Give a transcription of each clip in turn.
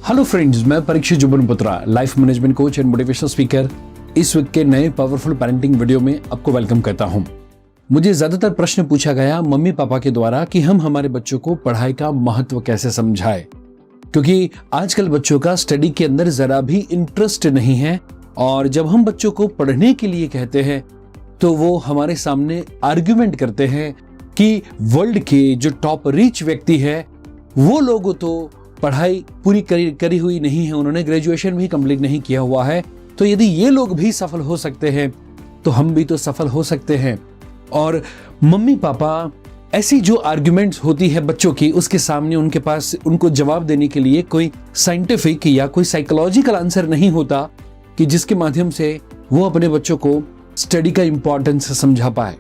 Hello friends, मैं परीक्षित जुबन पुत्रा, life management coach and motivational speaker. इस वीक के नए पावरफुल पेरेंटिंग वीडियो में आपको वेलकम करता हूं। मुझे ज्यादातर प्रश्न पूछा गया मम्मी पापा के द्वारा कि हम हमारे बच्चों को पढ़ाई का महत्व कैसे समझाएं, क्योंकि आजकल बच्चों का स्टडी के अंदर जरा भी इंटरेस्ट नहीं है और जब हम बच्चों को पढ़ने के लिए कहते हैं तो वो हमारे सामने आर्ग्यूमेंट करते हैं कि वर्ल्ड के जो टॉप रिच व्यक्ति है वो लोग तो पढ़ाई पूरी करी हुई नहीं है, उन्होंने ग्रेजुएशन भी कंप्लीट नहीं किया हुआ है, तो यदि ये लोग भी सफल हो सकते हैं तो हम भी तो सफल हो सकते हैं। और मम्मी पापा ऐसी जो आर्ग्यूमेंट्स होती है बच्चों की, उसके सामने उनके पास उनको जवाब देने के लिए कोई साइंटिफिक या कोई साइकोलॉजिकल आंसर नहीं होता कि जिसके माध्यम से वो अपने बच्चों को स्टडी का इंपॉर्टेंस समझा पाए।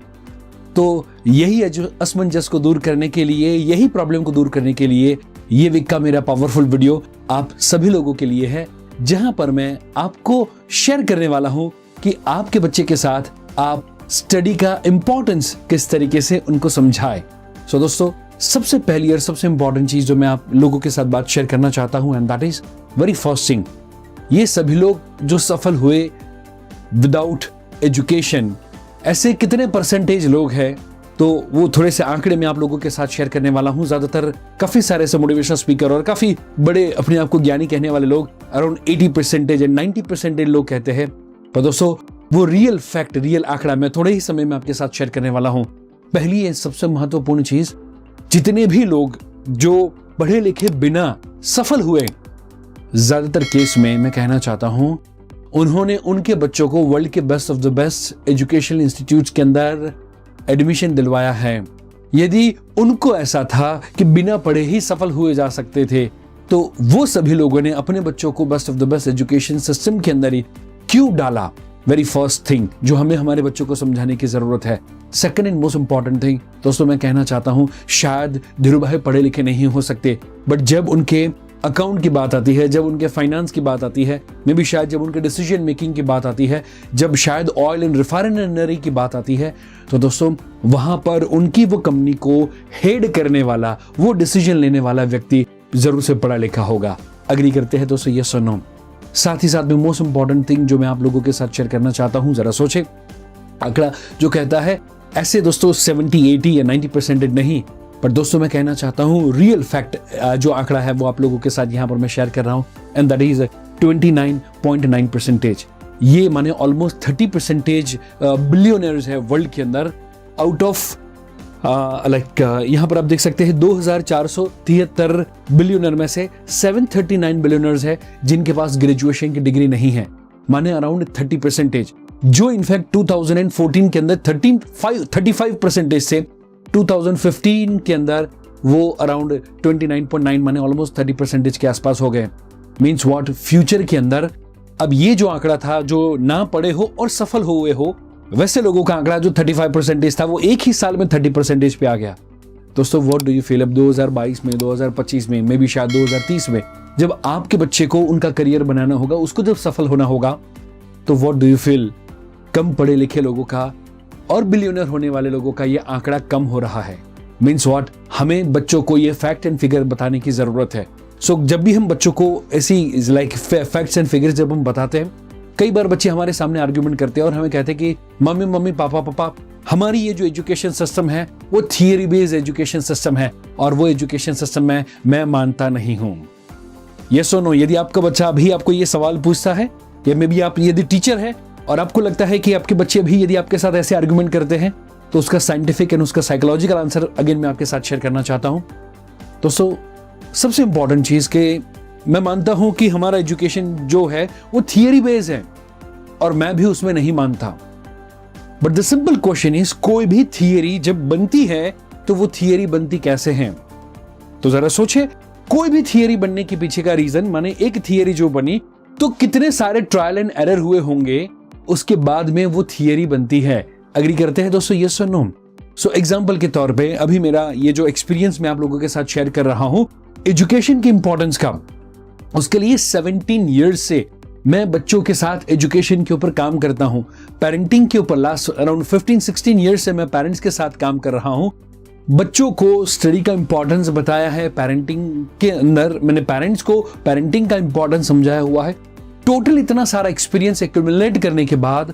तो यही है जो असमंजस को दूर करने के लिए, यही प्रॉब्लम को दूर करने के लिए ये वीक का मेरा पावरफुल वीडियो आप सभी लोगों के लिए है, जहां पर मैं आपको शेयर करने वाला हूं कि आपके बच्चे के साथ आप स्टडी का इंपॉर्टेंस किस तरीके से उनको समझाएं। सो दोस्तों, सबसे पहली और सबसे इंपॉर्टेंट चीज जो मैं आप लोगों के साथ बात शेयर करना चाहता हूं, and that is very first thing, ये सभी लोग जो सफल हुए विदाउट एजुकेशन, ऐसे कितने परसेंटेज लोग हैं, तो वो थोड़े से आंकड़े में आप लोगों के साथ शेयर करने वाला हूं। ज्यादातर काफी सारे ऐसे मोटिवेशनल स्पीकर और काफी बड़े अपने आप को ज्ञानी कहने वाले लोग अराउंड 80% एंड 90% लोग कहते हैं, पर दोस्तों वो रियल फैक्ट, रियल आंकड़ा मैं थोड़े ही समय में आपके साथ शेयर करने वाला हूं। पहली है सबसे महत्वपूर्ण चीज, जितने भी लोग जो पढ़े लिखे बिना सफल हुए, ज्यादातर केस में मैं कहना चाहता हूं उन्होंने उनके बच्चों को वर्ल्ड के best of the best educational institutes के अंदर एडमिशन दिलवाया है। यदि उनको ऐसा था कि बिना पढ़े ही सफल हुए जा सकते थे, तो वो सभी लोगों ने अपने बच्चों को best of the best education system के अंदर ही क्यों डाला? वेरी फर्स्ट थिंग जो हमें हमारे बच्चों को समझाने की जरूरत है। Second and most important thing दोस्तों, मैं कहना चाहता हूं, शायद धीरू भाई पढ़े लिखे नहीं हो सकते, बट जब उनके अकाउंट की बात आती है, जब उनके फाइनेंस की बात आती है, मे बी शायद जब उनके डिसीजन मेकिंग की बात आती है, जब शायद ऑयल एंड रिफाइनरी की बात आती है, तो दोस्तों वहां पर उनकी वो कंपनी को हेड करने वाला, वो डिसीजन लेने वाला व्यक्ति जरूर से पढ़ा लिखा होगा। एग्री करते हैं दोस्तों, यस और नो? साथ ही साथ में मोस्ट इंपॉर्टेंट थिंग जो मैं आप लोगों के साथ शेयर करना चाहता हूं, जरा सोचे, आंकड़ा जो कहता है ऐसे दोस्तों 70, 80 या 90% नहीं, पर दोस्तों मैं कहना चाहता हूं रियल फैक्ट जो आंकड़ा है वो आप लोगों के साथ यहां पर मैं शेयर कर रहा हूं, एंड दैट इज 29.9%। ये माने ऑलमोस्ट 30% बिलियनर्स है वर्ल्ड के अंदर, आउट ऑफ यहां पर आप देख सकते हैं 2473 बिलियनर में से 739 बिलियनर्स है जिनके पास ग्रेजुएशन की डिग्री नहीं है, माने अराउंड 30%, जो इनफैक्ट 2014 के अंदर 35% से 2015 के अंदर वो अराउंड 29.9 माने ऑलमोस्ट 30% के आसपास हो गए। मींस व्हाट, फ्यूचर के अंदर अब ये जो आंकड़ा था, जो ना पढ़े हो और सफल हुए हो, वैसे लोगों का आंकड़ा जो 35% था वो एक ही साल में 30% पे आ गया। दोस्तों व्हाट डू यू फील अब 2022 में, 2025 में, मे बी शायद 2030 में, जब आपके बच्चे को उनका करियर बनाना होगा, उसको जब सफल होना होगा, तो व्हाट डू यू फील? कम पढ़े लिखे लोगों का और बिलियनर होने वाले लोगों का ये आंकड़ा कम हो रहा है। मीन्स व्हाट, हमें बच्चों को ये फैक्ट एंड फिगर बताने की जरूरत है। सो जब भी हम बच्चों को ऐसी लाइक फैक्ट्स एंड फिगर्स जब हम बताते हैं, कई बार बच्चे हमारे सामने आर्ग्यूमेंट करते हैं और हमें कहते हैं कि मम्मी पापा हमारी ये जो एजुकेशन सिस्टम है वो थियरी बेस्ड एजुकेशन सिस्टम है और वो एजुकेशन सिस्टम में मैं मानता नहीं हूं। यस और नो? यदि आपका बच्चा अभी आपको ये सवाल पूछता है, या मे बी आप यदि टीचर है और आपको लगता है कि आपके बच्चे भी यदि आपके साथ ऐसे आर्गुमेंट करते हैं, तो उसका साइंटिफिक एंड उसका साइकोलॉजिकल आंसर अगेन मैं आपके साथ शेयर करना चाहता हूं। दोस्तों सबसे इंपॉर्टेंट चीज के मैं मानता हूं कि हमारा एजुकेशन जो है वो थियरी बेस्ड है और मैं भी उसमें नहीं मानता, but the simple question is, कोई भी थियरी जब बनती है तो वो थियरी बनती कैसे है? तो जरा सोचे, कोई भी थियरी बनने के पीछे का रीजन, माने एक थियरी जो बनी तो कितने सारे ट्रायल एंड एरर हुए होंगे, उसके बाद में वो थियरी बनती है। एग्री करते हैं दोस्तों, यस और नो? सो एग्जांपल के तौर पे अभी मेरा ये जो एक्सपीरियंस मैं आप लोगों के साथ शेयर कर रहा हूं एजुकेशन की इंपॉर्टेंस का, उसके लिए 17 इयर्स से मैं बच्चों के साथ एजुकेशन के ऊपर काम करता हूं, पेरेंटिंग के ऊपर लास्ट अराउंड 15-16 इयर्स से मैं पेरेंट्स के साथ काम कर रहा हूं। बच्चों को स्टडी का इंपॉर्टेंस बताया है, पेरेंटिंग के अंदर मैंने पेरेंट्स को पेरेंटिंग का इंपॉर्टेंस समझाया हुआ है। टोटल इतना सारा एक्सपीरियंस एक्यूमुलेट करने के बाद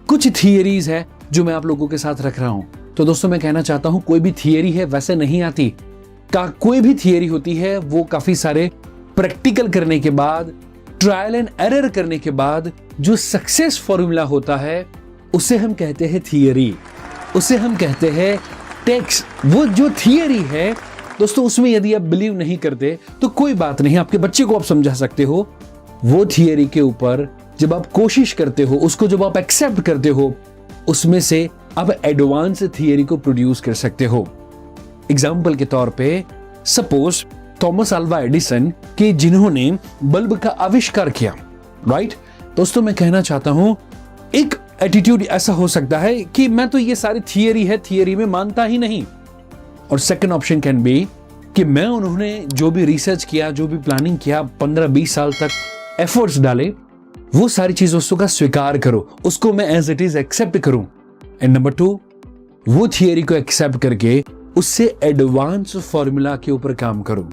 कुछ थियरीज है जो मैं आप लोगों के साथ रख रहा हूं। तो दोस्तों मैं कहना चाहता हूं, कोई भी थियरी है वैसे नहीं आती, कोई भी थियरी होती है वो काफी सारे प्रैक्टिकल करने के बाद, ट्रायल एंड एरर करने के बाद जो सक्सेस फॉर्मूला होता है उसे हम कहते हैं थियरी, उसे हम कहते हैं टेक्स्ट। वो जो थियरी है दोस्तों, उसमें यदि आप बिलीव नहीं करते तो कोई बात नहीं, आपके बच्चे को आप समझा सकते हो। वो थियरी के ऊपर जब आप कोशिश करते हो, उसको जब आप एक्सेप्ट करते हो, उसमें से आप एडवांस थियरी को प्रोड्यूस कर सकते हो। एग्जाम्पल के तौर पे सपोज थॉमस अल्वा एडिसन के जिन्होंने बल्ब का आविष्कार किया, राइट। दोस्तों मैं कहना चाहता हूं, एक एटीट्यूड ऐसा हो सकता है कि मैं तो ये सारी थियरी है, थियरी में मानता ही नहीं। और सेकंड ऑप्शन कैन बी कि मैं उन्होंने जो भी रिसर्च किया, जो भी प्लानिंग किया, 15-20 साल तक एफर्ट्स डाले, वो सारी चीजों का स्वीकार करो, उसको मैं एज इट इज एक्सेप्ट करूं। एंड नंबर 2, वो थियरी को एक्सेप्ट करके उससे एडवांस फॉर्मूला के ऊपर काम करूं।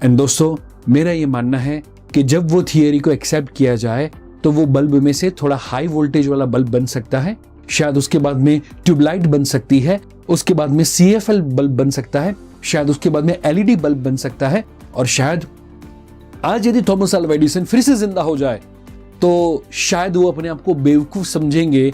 एंड दोस्तों मेरा ये मानना है कि जब वो थियरी को एक्सेप्ट किया जाए तो वो बल्ब में से थोड़ा हाई वोल्टेज वाला बल्ब बन सकता है, शायद उसके बाद में ट्यूबलाइट बन सकती है, उसके बाद में CFL बल्ब बन सकता है, शायद उसके बाद में LED बल्ब बन सकता है, और शायद आज यदि थॉमस अल्वा एडिसन फिर से जिंदा हो जाए तो शायद वो अपने आप को बेवकूफ समझेंगे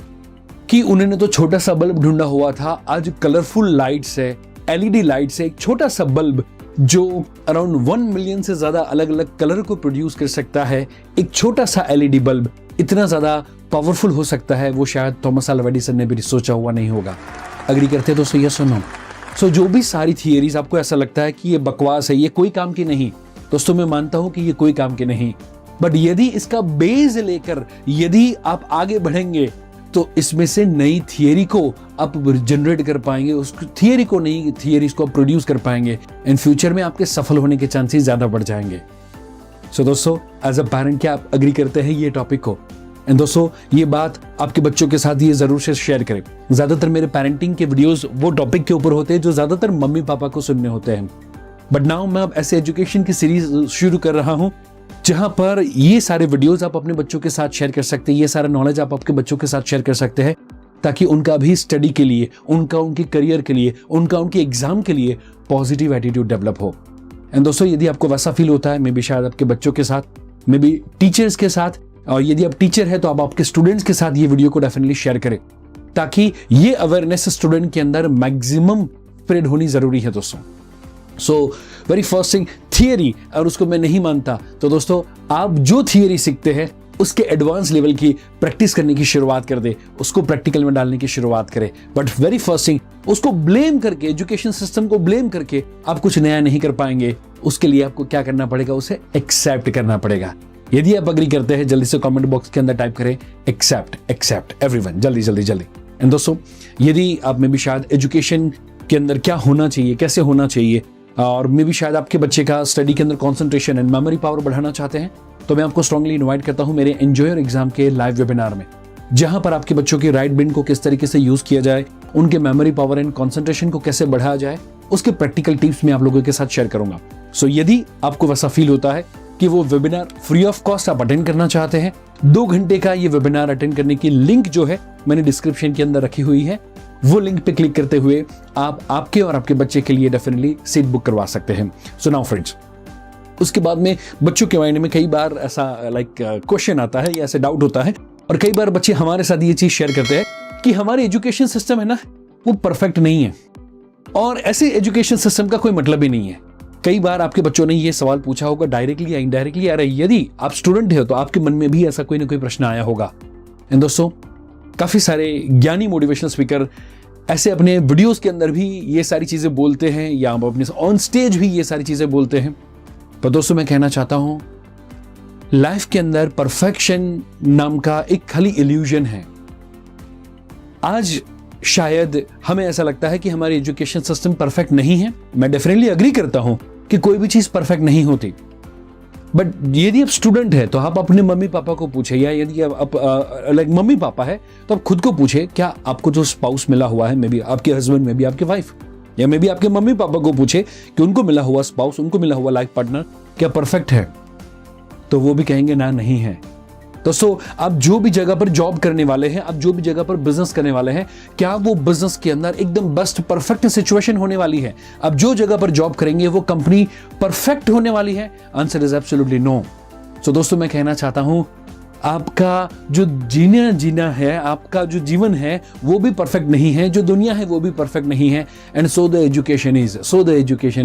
कि उन्होंने तो छोटा सा बल्ब ढूंढा हुआ था, आज कलरफुल लाइट्स है, LED लाइट्स है, एक छोटा सा बल्ब जो अराउंड 1 मिलियन से ज्यादा अलग अलग कलर को प्रोड्यूस कर सकता है। एक छोटा सा LED बल्ब इतना ज्यादा पावरफुल हो सकता है, वो शायद थॉमस अल्वा एडिसन ने भी सोचा हुआ नहीं होगा। अग्री करते दोस्तों, यस और नो? सो जो भी सारी थियरीज आपको ऐसा लगता है कि ये बकवास है, ये कोई काम की नहीं, दोस्तों मैं मानता हूं कि ये कोई काम की नहीं, बट यदि इसका बेस लेकर यदि आप आगे बढ़ेंगे तो इसमें से नई थियरी को आप जनरेट कर पाएंगे, उस थियरी को, नई थियरीज को आप प्रोड्यूस कर पाएंगे, इन फ्यूचर में आपके सफल होने के चांसेस ज्यादा बढ़ जाएंगे। सो दोस्तों एज अ पेरेंट क्या आप अग्री करते हैं ये टॉपिक को? एंड दोस्तों ये बात आपके बच्चों के साथ ये जरूर से शेयर करें। ज्यादातर मेरे पेरेंटिंग के वीडियोस वो टॉपिक के ऊपर होते हैं जो ज्यादातर मम्मी पापा को सुनने होते हैं, बट नाउ मैं अब ऐसे एजुकेशन की सीरीज शुरू कर रहा हूं जहां पर ये सारे वीडियोस आप अपने बच्चों के साथ शेयर कर सकते हैं, ये सारा नॉलेज आप आपके बच्चों के साथ शेयर कर सकते हैं, ताकि उनका भी स्टडी के लिए, उनके करियर के लिए, उनके एग्जाम के लिए पॉजिटिव एटीट्यूड डेवलप हो। एंड दोस्तों यदि आपको वैसा फील होता है, मे बी शायद आपके बच्चों के साथ, मे बी टीचर्स के साथ, और यदि आप टीचर है तो आप आपके स्टूडेंट्स के साथ ये वीडियो को डेफिनेटली शेयर करें, ताकि ये अवेयरनेस स्टूडेंट के अंदर मैक्सिमम स्प्रेड होनी जरूरी है दोस्तों। So very first thing theory, और उसको मैं नहीं मानता तो दोस्तों आप जो थियरी सीखते हैं उसके एडवांस लेवल की प्रैक्टिस करने की शुरुआत कर दे, उसको प्रैक्टिकल में डालने की शुरुआत करें। बट वेरी फर्स्ट थिंग, उसको ब्लेम करके, एजुकेशन सिस्टम को ब्लेम करके आप कुछ नया नहीं कर पाएंगे। उसके लिए आपको क्या करना पड़ेगा, उसे एक्सेप्ट करना पड़ेगा। यदि आप अग्री करते हैं जल्दी से कमेंट बॉक्स के अंदर टाइप करें एक्सेप्ट, एक्सेप्ट एवरीवन, जल्दी जल्दी जल्दी। एंड दोस्तों यदि आप में भी शायद एजुकेशन के अंदर क्या होना चाहिए, कैसे होना चाहिए, और मे भी शायद आपके बच्चे का स्टडी के अंदर कंसंट्रेशन एंड मेमोरी पावर बढ़ाना चाहते हैं, तो मैं आपको स्ट्रांगली इनवाइट करता हूं मेरे एंजॉय योर एग्जाम के लाइव वेबिनार में, जहां पर आपके बच्चों के राइट ब्रेन को किस तरीके से यूज किया जाए, उनके मेमोरी पावर एंड कंसंट्रेशन को कैसे बढ़ाया जाए, उसके प्रैक्टिकल टिप्स मैं आप लोगों के साथ शेयर करूंगा। सो यदि आपको वैसा फील होता है कि वो वेबिनार फ्री ऑफ कॉस्ट आप अटेंड करना चाहते हैं, 2 घंटे का ये वेबिनार अटेंड करने की लिंक जो है मैंने डिस्क्रिप्शन के अंदर रखी हुई है, वो लिंक पे क्लिक करते हुए आप आपके और आपके बच्चे के लिए डेफिनेटली सीट बुक करवा सकते हैं। सो नाउ फ्रेंड्स, उसके बाद में बच्चों के माइंड में कई बार ऐसा क्वेश्चन आता है या ऐसे डाउट होता है, और कई बार बच्चे हमारे साथ ये चीज शेयर करते हैं कि हमारे एजुकेशन सिस्टम है ना, वो परफेक्ट नहीं है, और ऐसे एजुकेशन सिस्टम का कोई मतलब ही नहीं है। कई बार आपके बच्चों ने ये सवाल पूछा होगा डायरेक्टली या इनडायरेक्टली, अरे यदि आप स्टूडेंट हो तो आपके मन में भी ऐसा कोई ना कोई प्रश्न आया होगा। एंड दोस्तों काफी सारे ज्ञानी मोटिवेशनल स्पीकर ऐसे अपने वीडियोस के अंदर भी ये सारी चीजें बोलते हैं, या अपने ऑन स्टेज भी ये सारी चीजें बोलते हैं, पर दोस्तों मैं कहना चाहता हूं लाइफ के अंदर परफेक्शन नाम का एक खाली इल्यूजन है। आज शायद हमें ऐसा लगता है कि हमारी एजुकेशन सिस्टम परफेक्ट नहीं है। मैं डेफिनेटली अग्री करता हूं कि कोई भी चीज परफेक्ट नहीं होती, बट यदि आप स्टूडेंट है तो आप अपने मम्मी पापा को पूछे, या यदि आप लाइक मम्मी पापा है तो आप खुद को पूछे, क्या आपको जो स्पाउस मिला हुआ है, मे बी आपके हस्बैंड, मे बी आपके वाइफ, या मे बी आपके मम्मी पापा को पूछे कि उनको मिला हुआ स्पाउस, उनको मिला हुआ लाइफ पार्टनर क्या परफेक्ट है, तो वो भी कहेंगे ना, नहीं है। दोस्तों, आप जो भी जगह पर जॉब करने वाले हैं, आप जो भी जगह पर बिजनेस करने वाले हैं, क्या वो बिजनेस के अंदर एकदम बेस्ट परफेक्ट सिचुएशन होने वाली है? आप जो जगह पर जॉब करेंगे वो कंपनी परफेक्ट होने वाली है? Answer is absolutely no. So दोस्तों, मैं कहना चाहता हूं, आपका जो जीना है, आपका जो जीवन है वो भी परफेक्ट नहीं है, जो दुनिया है वो भी परफेक्ट नहीं है। And so the education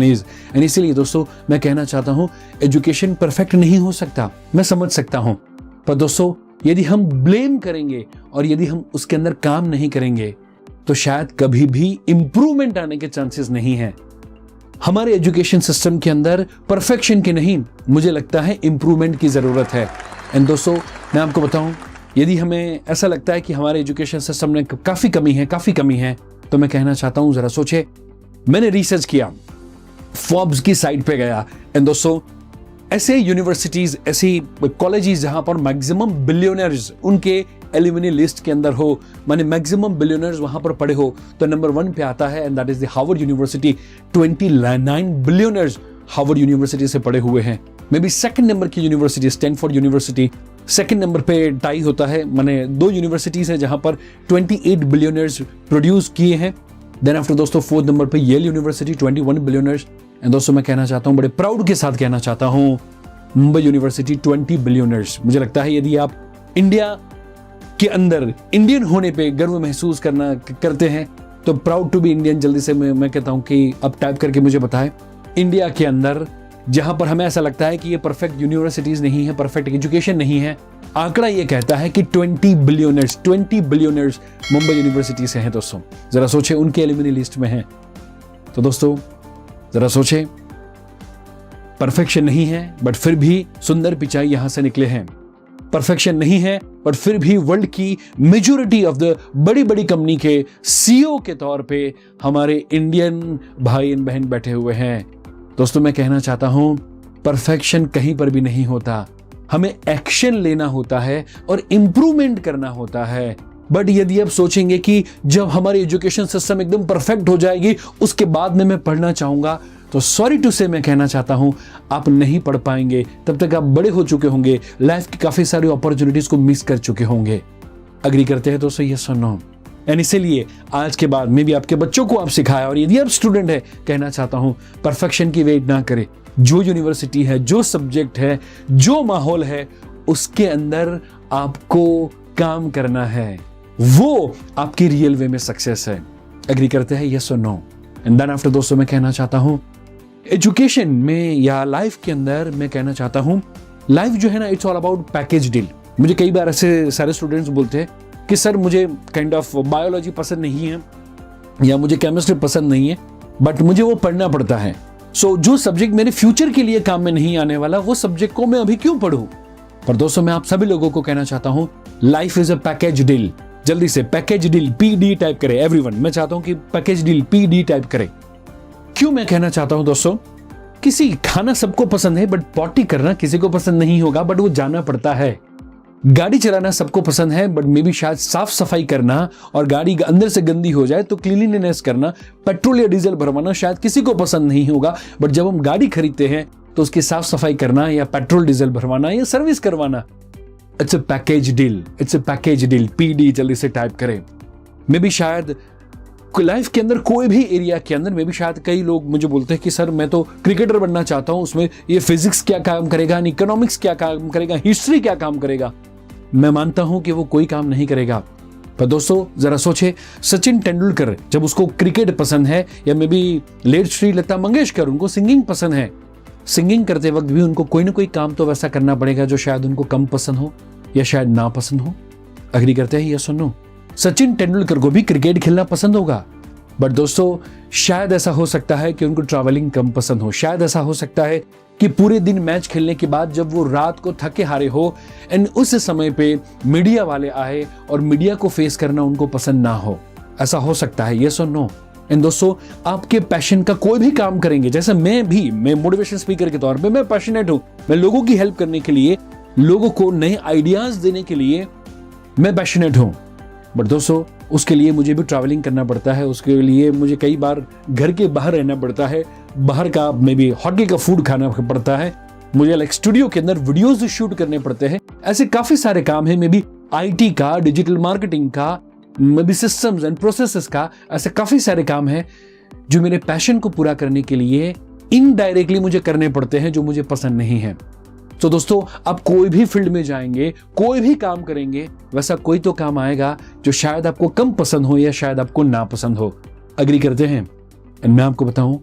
is and इसीलिए दोस्तों मैं कहना चाहता हूं, एजुकेशन परफेक्ट नहीं हो सकता, मैं समझ सकता हूं, पर दोस्तों यदि हम ब्लेम करेंगे और यदि हम उसके अंदर काम नहीं करेंगे तो शायद कभी भी इंप्रूवमेंट आने के चांसेस नहीं है। हमारे एजुकेशन सिस्टम के अंदर परफेक्शन की नहीं, मुझे लगता है इंप्रूवमेंट की जरूरत है। एंड दोस्तों, मैं आपको बताऊं, यदि हमें ऐसा लगता है कि हमारे एजुकेशन सिस्टम में काफी कमी है, तो मैं कहना चाहता हूं, जरा सोचे। मैंने रिसर्च किया, फोर्ब्स की साइट पे गया, एंड दोस्तों ऐसे यूनिवर्सिटीज, ऐसी कॉलेजेस जहां पर मैक्सिमम बिलियनर्स उनके एलुमनी लिस्ट के अंदर हो, माने मैक्सिमम बिलियनर्स वहां पर पढ़े हो, तो नंबर 1 पे आता है, and that is the Harvard university. 29 billionaires Harvard university से पढ़े हुए हैं। मे बी सेकंड नंबर की university Stanford university, second number पे टाई होता है, माने 2 यूनिवर्सिटीज है जहां पर 28 बिलियनर्स प्रोड्यूस किए हैं। देन आफ्टर दोस्तों 4th नंबर पे येल यूनिवर्सिटी 21 बिलियनर्स। एंड दोस्तों मैं कहना चाहता हूं, बड़े प्राउड के साथ कहना चाहता हूं, मुंबई यूनिवर्सिटी 20 बिलियनर्स। मुझे लगता है यदि आप इंडिया के अंदर इंडियन होने पे गर्व महसूस करते हैं तो प्राउड टू बी इंडियन, जल्दी से मैं कहता हूं कि आप टाइप करके मुझे बताएं, इंडिया के अंदर जहां पर हमें ऐसा लगता है कि ये परफेक्ट यूनिवर्सिटीज नहीं है, परफेक्ट एजुकेशन नहीं है, आंकड़ा ये कहता है कि 20 बिलियनर्स मुंबई यूनिवर्सिटी से हैं। दोस्तों जरा सोचे, उनके एलुमनी लिस्ट में हैं। तो दोस्तों जरा सोचे, परफेक्शन नहीं है बट फिर भी सुंदर पिचाई यहां से निकले हैं। परफेक्शन नहीं है बट फिर भी वर्ल्ड की मेजॉरिटी ऑफ द बड़ी बड़ी कंपनी के सीईओ के तौर पे हमारे इंडियन भाई बहन बैठे हुए हैं। दोस्तों मैं कहना चाहता हूं, परफेक्शन कहीं पर भी नहीं होता, हमें एक्शन लेना होता है और इंप्रूवमेंट करना होता है। बट यदि आप सोचेंगे कि जब हमारी एजुकेशन सिस्टम एकदम परफेक्ट हो जाएगी उसके बाद में मैं पढ़ना चाहूंगा, तो सॉरी टू से मैं कहना चाहता हूं, आप नहीं पढ़ पाएंगे। तब तक आप बड़े हो चुके होंगे, लाइफ की काफी सारी अपॉर्चुनिटीज को मिस कर चुके होंगे। अग्री करते हैं दोस्तों? ये सुनो, एंड इसीलिए आज के बाद में भी आपके बच्चों को आप सिखाया, और यदि आप स्टूडेंट है, कहना चाहता हूं परफेक्शन की वेट ना करें। जो यूनिवर्सिटी है, जो सब्जेक्ट है, जो माहौल है, उसके अंदर आपको काम करना है, वो आपकी रियल वे में सक्सेस है। एग्री करते हैं? यस और नो? एंड देन आफ्टर दोस्तों मैं कहना चाहता हूं, एजुकेशन में या लाइफ के अंदर मैं कहना चाहता हूं, लाइफ जो है ना, it's all about package deal. मुझे कई बार ऐसे सारे स्टूडेंट्स बोलते हैं कि सर मुझे काइंड ऑफ बायोलॉजी पसंद नहीं है या मुझे केमिस्ट्री पसंद नहीं है, बट मुझे वो पढ़ना पड़ता है। सो जो सब्जेक्ट मेरे फ्यूचर के लिए काम में नहीं आने वाला, वो सब्जेक्ट को मैं अभी क्यों पढ़ूं? पर दोस्तों मैं आप सभी लोगों को कहना चाहता हूं, life is a package deal. जल्दी से पैकेज डील PD टाइप करें एवरीवन। मैं चाहता हूं कि पैकेज डील PD टाइप करें। क्यों मैं कहना चाहता हूं दोस्तों, किसी खाना सबको पसंद है बट पॉटी करना किसी को पसंद नहीं होगा, बट वो जाना पड़ता है। गाड़ी चलाना सबको पसंद है बट मे बी शायद साफ सफाई करना और गाड़ी अंदर से गंदी हो जाए तो क्लीनिनेस करना, पेट्रोल या डीजल भरवाना शायद किसी को पसंद नहीं होगा, बट जब हम गाड़ी खरीदते हैं तो उसकी साफ सफाई करना या पेट्रोल डीजल भरवाना या सर्विस करवाना, it's a package deal. It's a package deal, PD जल्दी से टाइप करें। मे बी शायद लाइफ के अंदर कोई भी एरिया के अंदर, मे बी शायद कई लोग मुझे बोलते हैं कि सर मैं तो क्रिकेटर बनना चाहता हूं, उसमें ये फिजिक्स क्या काम करेगा, इकोनॉमिक्स क्या काम करेगा, हिस्ट्री क्या काम करेगा। मैं मानता हूं कि वो कोई काम नहीं करेगा। पर दोस्तों जरा सोचे, सचिन तेंदुलकर जब उसको क्रिकेट पसंद है, या may be late Shri Lata Mangeshkar उनको सिंगिंग पसंद है, सिंगिंग करते वक्त भी उनको कोई ना कोई काम तो वैसा करना पड़ेगा जो शायद उनको कम पसंद हो या शायद ना पसंद हो। अग्री करते हैं? यस और नो? सचिन तेंदुलकर को भी क्रिकेट खेलना पसंद होगा, बट दोस्तों शायद ऐसा हो सकता है कि उनको ट्रैवलिंग कम पसंद हो। शायद ऐसा हो सकता है कि पूरे दिन मैच खेलने के बाद जब वो रात को थके हारे हो, एंड उस समय पे मीडिया वाले आए और मीडिया को फेस करना उनको पसंद ना हो। ऐसा हो सकता है? यस और नो? एंड दोस्तों आपके पैशन का कोई भी काम करेंगे, जैसे मैं मोटिवेशन स्पीकर के तौर पे मैं पैशनेट हूं, मैं लोगों की हेल्प करने के लिए, लोगों को नए आइडियाज देने के लिए मैं पैशनेट हूं। बट दोस्तों उसके लिए मुझे भी ट्रैवलिंग करना पड़ता है, उसके लिए मुझे कई बार घर के बाहर रहना पड़ता है, बाहर का मे बी होटल का फूड खाना पड़ता है, मुझे लाइक स्टूडियो के अंदर वीडियोस शूट करने पड़ते हैं। ऐसे काफी सारे काम है, मे बी IT का, डिजिटल मार्केटिंग का, may be systems and processes का, ऐसे काफी सारे काम है जो मेरे पैशन को पूरा करने के लिए इनडायरेक्टली मुझे करने पड़ते हैं, जो मुझे पसंद नहीं है। तो दोस्तों, आप कोई भी फील्ड में जाएंगे, कोई भी काम करेंगे, वैसा कोई तो काम आएगा जो शायद आपको कम पसंद हो या शायद आपको ना पसंद हो। अग्री करते हैं? एंड मैं आपको बताऊं,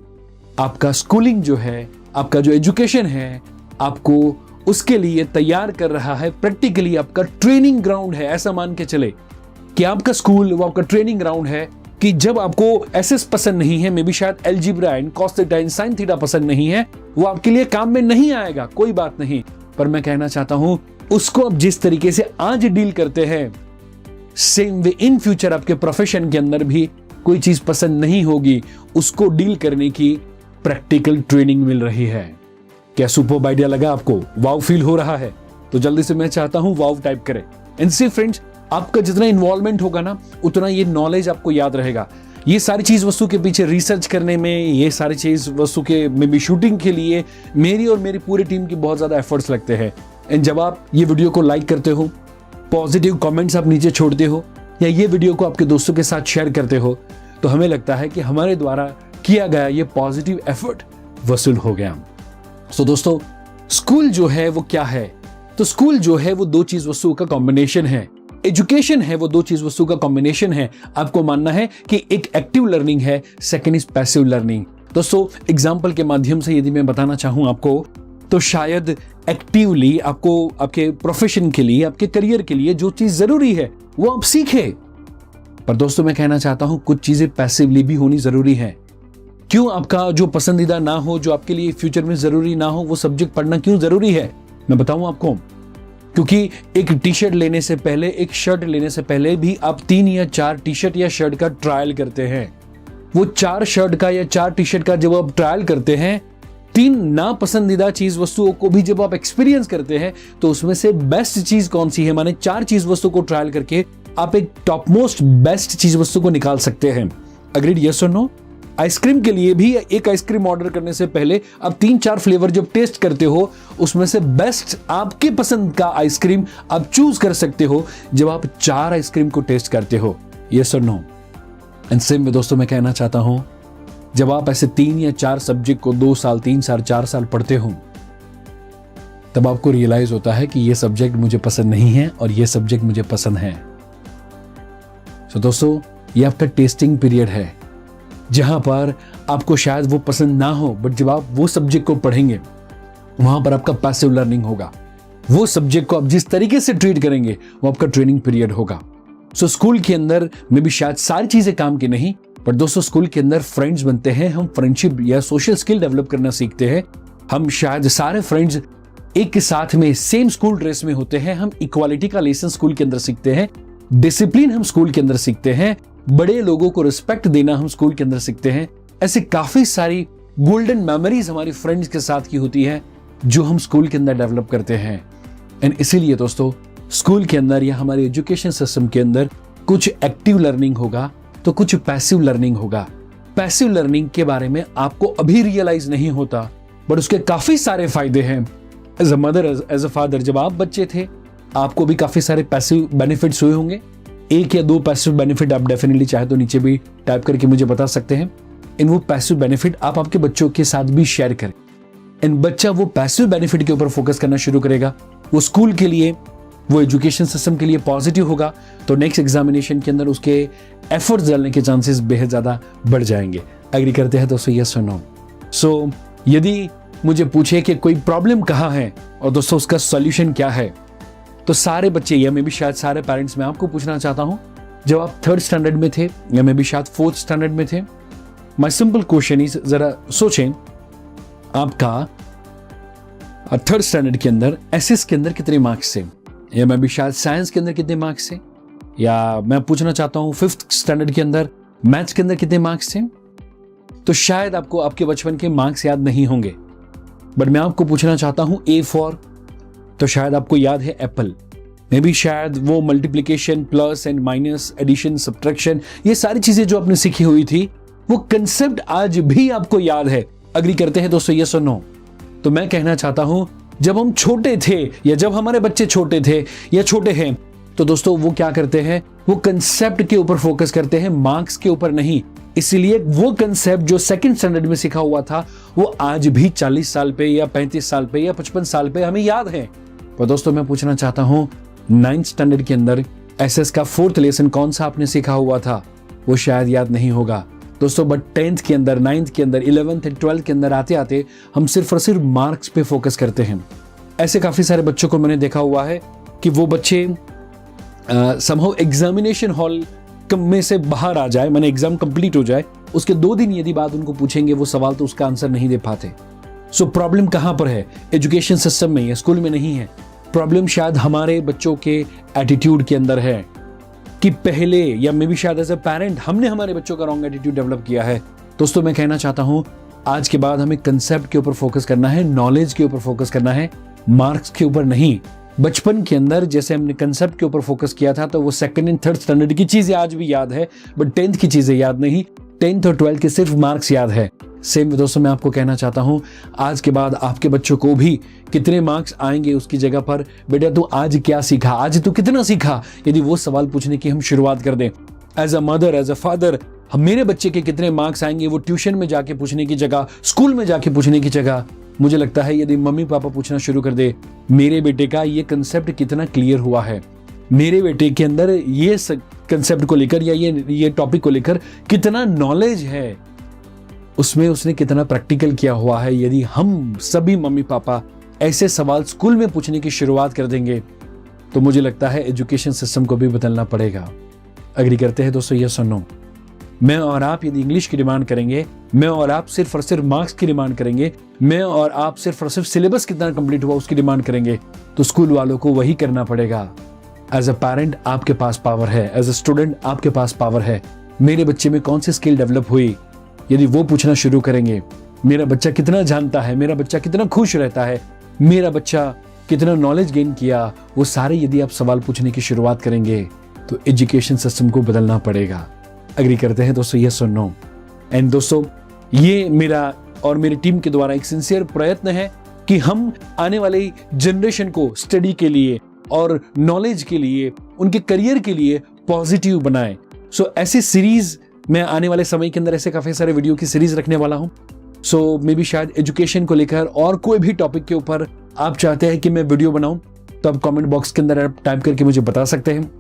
आपका स्कूलिंग जो है, आपका जो एजुकेशन है, आपको उसके लिए तैयार कर रहा है। प्रैक्टिकली आपका ट्रेनिंग ग्राउंड है। ऐसा मान के चले कि आपका स्कूल वो आपका ट्रेनिंग ग्राउंड है कि जब आपको एसएस पसंद नहीं है, मे बी शायद algebra and cos theta and sine theta पसंद नहीं है, वो आपके लिए काम में नहीं आएगा, कोई बात नहीं। पर मैं कहना चाहता हूं, उसको आप जिस तरीके से आज डील करते हैं, सेम वे इन फ्यूचर आपके प्रोफेशन के अंदर भी कोई चीज पसंद नहीं होगी, उसको डील करने की प्रैक्टिकल ट्रेनिंग मिल रही है। क्या सुपर्ब आइडिया लगा आपको? वाव फील हो रहा है? तो जल्दी से मैं चाहता हूं वाव टाइप करें। एंड सी फ्रेंड्स, आपका जितना इन्वॉल्वमेंट होगा ना, उतना ये नॉलेज आपको याद रहेगा। ये सारी चीज वस्तु के पीछे रिसर्च करने में, ये सारी चीज वस्तु के मे बी शूटिंग के लिए मेरी और मेरी पूरी टीम की बहुत ज्यादा एफर्ट्स लगते हैं। एंड जब आप ये वीडियो को लाइक करते हो, पॉजिटिव कमेंट्स आप नीचे छोड़ते हो, या ये वीडियो को आपके दोस्तों के साथ शेयर करते हो, तो हमें लगता है कि हमारे द्वारा किया गया ये पॉजिटिव एफर्ट वसूल हो गया। तो दोस्तों, स्कूल जो है वो क्या है? तो स्कूल जो है वो दो चीज वस्तुओं का कॉम्बिनेशन है। एजुकेशन है वो दो चीज वस्तु का कॉम्बिनेशन है। आपको मानना है कि एक एक्टिव लर्निंग है, सेकंड इज पैसिव लर्निंग। दोस्तों, एग्जांपल के माध्यम से यदि मैं बताना चाहूं आपको, तो शायद एक्टिवली आपको आपके प्रोफेशन के लिए, आपके करियर के लिए जो चीज जरूरी है वो आप सीखे। पर दोस्तों, मैं कहना चाहता हूं, कुछ चीजें पैसिवली भी होनी जरूरी है। क्यों आपका जो पसंदीदा ना हो, जो आपके लिए फ्यूचर में जरूरी ना हो, वो सब्जेक्ट पढ़ना क्यों जरूरी है? मैं बताऊं आपको, क्योंकि एक टी शर्ट लेने से पहले, एक शर्ट लेने से पहले भी आप 3 या 4 टी शर्ट या शर्ट का ट्रायल करते हैं। वो 4 शर्ट का या 4 टी शर्ट का जब आप ट्रायल करते हैं, 3 ना पसंदीदा चीज वस्तुओं को भी जब आप एक्सपीरियंस करते हैं, तो उसमें से बेस्ट चीज कौन सी है, माने 4 चीज वस्तु को ट्रायल करके आप एक टॉप मोस्ट बेस्ट चीज वस्तु को निकाल सकते हैं। अग्रीड? यस और नो? आइसक्रीम के लिए भी एक आइसक्रीम ऑर्डर करने से पहले आप 3-4 फ्लेवर जब टेस्ट करते हो, उसमें से बेस्ट आपके पसंद का आइसक्रीम आप चूज कर सकते हो जब आप 4 आइसक्रीम को टेस्ट करते हो। यस और नो? एंड सेम में दोस्तों, मैं कहना चाहता हूं, जब आप ऐसे 3 या 4 सब्जेक्ट को 2 साल, 3 साल, 4 साल पढ़ते हो, तब आपको रियलाइज होता है कि ये सब्जेक्ट मुझे पसंद नहीं है और ये सब्जेक्ट मुझे पसंद है। तो दोस्तों, ये आपका टेस्टिंग पीरियड है, जहां पर आपको शायद वो पसंद ना हो, बट जब आप वो सब्जेक्ट को पढ़ेंगे, वहां पर आपका पैसिव लर्निंग होगा। वो सब्जेक्ट को आप जिस तरीके से ट्रीट करेंगे, वो आपका ट्रेनिंग पीरियड होगा। सो स्कूल के अंदर में भी शायद सारी चीजें काम की नहीं, पर दोस्तों, स्कूल के अंदर फ्रेंड्स बनते हैं, हम फ्रेंडशिप या सोशल स्किल डेवलप करना सीखते हैं। हम शायद सारे फ्रेंड्स एक के साथ में सेम स्कूल ड्रेस में होते हैं। हम इक्वालिटी का लेसन स्कूल के अंदर सीखते हैं, डिसिप्लिन हम स्कूल के अंदर सीखते हैं, बड़े लोगों को रिस्पेक्ट देना हम स्कूल के अंदर सीखते हैं। ऐसे काफी सारी गोल्डन मेमोरीज हमारी फ्रेंड्स के साथ की होती है, जो हम स्कूल के अंदर डेवलप करते हैं। एंड इसीलिए दोस्तों, स्कूल के अंदर या हमारे एजुकेशन सिस्टम के अंदर कुछ एक्टिव लर्निंग होगा तो कुछ पैसिव लर्निंग होगा। पैसिव लर्निंग के बारे में आपको अभी रियलाइज नहीं होता, बट उसके काफी सारे फायदे हैं। As a mother, as a father, जब आप बच्चे थे, आपको भी काफी सारे पैसिव बेनिफिट्स हुए होंगे। 1 या 2 पैसिव बेनिफिट आप डेफिनेटली चाहे तो नीचे भी टाइप करके मुझे बता सकते हैं। इन वो पैसिव बेनिफिट आप आपके बच्चों के साथ भी शेयर करें। इन बच्चा वो पैसिव बेनिफिट के ऊपर फोकस करना शुरू करेगा, वो स्कूल के लिए, वो एजुकेशन सिस्टम के लिए पॉजिटिव होगा, तो नेक्स्ट एग्जामिनेशन के अंदर उसके एफर्ट्स डालने के चांसेस बेहद ज्यादा बढ़ जाएंगे। एग्री करते हैं दोस्तों? यस और नो? सो यदि मुझे पूछे कि कोई प्रॉब्लम कहाँ है और दोस्तों उसका सॉल्यूशन क्या है, तो सारे बच्चे या मैं भी शायद सारे पेरेंट्स, मैं आपको पूछना चाहता हूं, जब आप 3rd स्टैंडर्ड में थे या मैं भी शायद 4th स्टैंडर्ड में थे, माय सिंपल क्वेश्चन इज, जरा सोचें, आपका 3rd स्टैंडर्ड के अंदर एसएस के अंदर कितने मार्क्स थे, या मैं भी शायद साइंस के अंदर कितने मार्क्स थे, या मैं पूछना चाहता हूं 5th स्टैंडर्ड के अंदर मैथ्स के अंदर कितने मार्क्स थे। तो शायद आपको आपके बचपन के मार्क्स याद नहीं होंगे, बट मैं आपको पूछना चाहता हूं A फॉर, तो शायद आपको याद है एप्पल। मे बी शायद वो multiplication, plus and minus, addition, subtraction, ये सारी चीजें जो आपने सीखी हुई थी वो कंसेप्ट आज भी आपको याद है। अग्री करते हैं दोस्तों, यस और नो? तो मैं कहना चाहता हूं, जब हम छोटे थे या जब हमारे बच्चे छोटे थे या छोटे हैं, तो दोस्तों वो क्या करते हैं, वो कंसेप्ट के ऊपर फोकस करते हैं, मार्क्स के ऊपर नहीं। इसीलिए वो कंसेप्ट जो सेकंड स्टैंडर्ड में सीखा हुआ था वो आज भी 40 साल पे या 35 साल पे या 55 साल पे हमें याद है। तो दोस्तों मैं पूछना चाहता हूं, 9th स्टैंडर्ड के अंदर एसएस का 4th लेसन कौन सा आपने सीखा हुआ था? वो शायद याद नहीं होगा दोस्तों, बट 10th के अंदर, 9th के अंदर, 11th एंड 12th के अंदर आते आते हम सिर्फ और सिर्फ मार्क्स पे फोकस करते हैं। ऐसे काफी सारे बच्चों को मैंने देखा हुआ है कि वो बच्चे समहाउ एग्जामिनेशन हॉल में से बाहर आ जाए, माने एग्जाम कंप्लीट हो जाए, उसके 2 दिन यदि बात उनको पूछेंगे वो सवाल तो उसका आंसर नहीं दे पाते। सो प्रॉब्लम कहां पर है? एजुकेशन सिस्टम में या स्कूल में नहीं है। प्रॉब्लम शायद हमारे बच्चों के एटीट्यूड के अंदर है कि पहले, या मे बी शायद एज अ पेरेंट हमने हमारे बच्चों का रॉन्ग एटीट्यूड डेवलप किया है। दोस्तों मैं कहना चाहता हूं, आज के बाद हमें कंसेप्ट के ऊपर फोकस करना है, नॉलेज के ऊपर फोकस करना है, मार्क्स के ऊपर नहीं। बचपन के अंदर जैसे हमने कंसेप्ट के ऊपर फोकस किया था तो वो 2nd एंड 3rd स्टैंडर्ड की चीजें आज भी याद है, बट 10th की चीजें याद नहीं। 10th और 12th के सिर्फ मार्क्स याद है। सेम दोस्तों मैं आपको कहना चाहता हूं, आज के बाद आपके बच्चों को भी कितने मार्क्स आएंगे उसकी जगह पर बेटा तू आज क्या सीखा, आज तू कितना सीखा, यदि वो सवाल पूछने की हम शुरुआत कर दें। As a mother, as a father, मेरे बच्चे के कितने मार्क्स आएंगे वो ट्यूशन में जाके पूछने की जगह, स्कूल में जाके पूछने की जगह, मुझे लगता है यदि मम्मी पापा पूछना शुरू कर दे, मेरे बेटे का ये कंसेप्ट कितना क्लियर हुआ है, मेरे बेटे के अंदर ये कंसेप्ट को लेकर या ये टॉपिक को लेकर कितना नॉलेज है, उसमें उसने कितना प्रैक्टिकल किया हुआ है, यदि हम सभी मम्मी पापा ऐसे सवाल स्कूल में पूछने की शुरुआत कर देंगे तो मुझे लगता है एजुकेशन सिस्टम को भी बदलना पड़ेगा। अग्री करते हैं दोस्तों, यस और नो? मैं और आप यदि इंग्लिश की डिमांड करेंगे, मैं और आप सिर्फ और सिर्फ मार्क्स की डिमांड करेंगे, मैं और आप सिर्फ और सिर्फ सिलेबस कितना कंप्लीट हुआ उसकी डिमांड करेंगे, तो स्कूल वालों को वही करना पड़ेगा। एज अ पेरेंट आपके पास पावर है, एज अ स्टूडेंट आपके पास पावर है। मेरे बच्चे में कौन सी स्किल डेवलप हुई, यदि वो पूछना शुरू करेंगे, मेरा बच्चा कितना जानता है, मेरा बच्चा कितना खुश रहता है, मेरा बच्चा कितना नॉलेज गेन किया, वो सारे यदि आप सवाल पूछने की शुरुआत करेंगे तो एजुकेशन सिस्टम को बदलना पड़ेगा। अग्री करते हैं दोस्तों, यस और नो? एंड दोस्तों ये मेरा और मेरी टीम के द्वारा एक सिंसियर प्रयत्न है कि हम आने वाले जनरेशन को स्टडी के लिए और नॉलेज के लिए, उनके करियर के लिए पॉजिटिव बनाएं। सो ऐसी सीरीज मैं आने वाले समय के अंदर ऐसे काफी सारे वीडियो की सीरीज रखने वाला हूं। सो मे बी शायद एजुकेशन को लेकर और कोई भी टॉपिक के ऊपर आप चाहते हैं कि मैं वीडियो बनाऊं तो आप कमेंट बॉक्स के अंदर आप टाइप करके मुझे बता सकते हैं।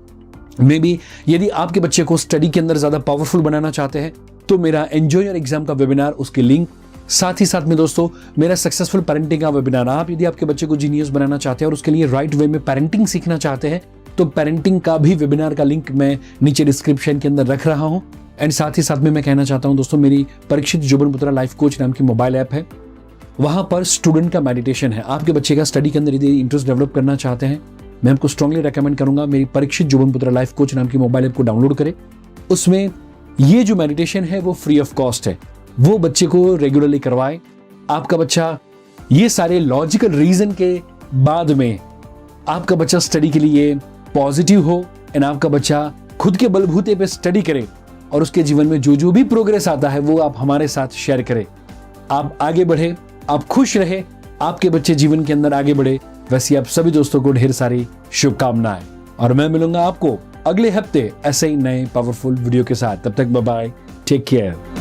मे बी यदि आपके बच्चे को स्टडी के अंदर ज्यादा पावरफुल बनाना चाहते हैं तो मेरा एंजॉय योर एग्जाम का वेबिनार, उसकी लिंक, साथ ही साथ में दोस्तों मेरा सक्सेसफुल पेरेंटिंग का वेबिनार, आप यदि आपके बच्चे को जीनियस बनाना चाहते हैं और उसके लिए राइट वे में पेरेंटिंग सीखना चाहते हैं तो पेरेंटिंग का भी वेबिनार का लिंक मैं नीचे डिस्क्रिप्शन के अंदर रख रहा हूं। एंड साथ ही साथ में मैं कहना चाहता हूं दोस्तों, मेरी परीक्षित जुबनपुत्रा लाइफ कोच नाम की मोबाइल ऐप है, वहां पर स्टूडेंट का मेडिटेशन है। आपके बच्चे का स्टडी के अंदर यदि इंटरेस्ट डेवलप करना चाहते हैं, मैं आपको स्ट्रांगली रेकमेंड करूंगा मेरी परीक्षित जुबनपुत्रा लाइफ कोच नाम की मोबाइल ऐप को डाउनलोड करें। उसमें ये जो मेडिटेशन है वो फ्री ऑफ कॉस्ट है, वो बच्चे को रेगुलरली करवाए। आपका बच्चा ये सारे लॉजिकल रीजन के बाद में आपका बच्चा स्टडी के लिए पॉजिटिव हो एंड आपका बच्चा खुद के बलबूते पे स्टडी करे और उसके जीवन में जो जो भी प्रोग्रेस आता है वो आप हमारे साथ शेयर करें। आप आगे बढ़े, आप खुश रहे, आपके बच्चे जीवन के अंदर आगे बढ़े, वैसे आप सभी दोस्तों को ढेर सारी शुभकामनाएं। और मैं मिलूंगा आपको अगले हफ्ते ऐसे ही नए पावरफुल वीडियो के साथ। तब तक बाय बाय, टेक केयर।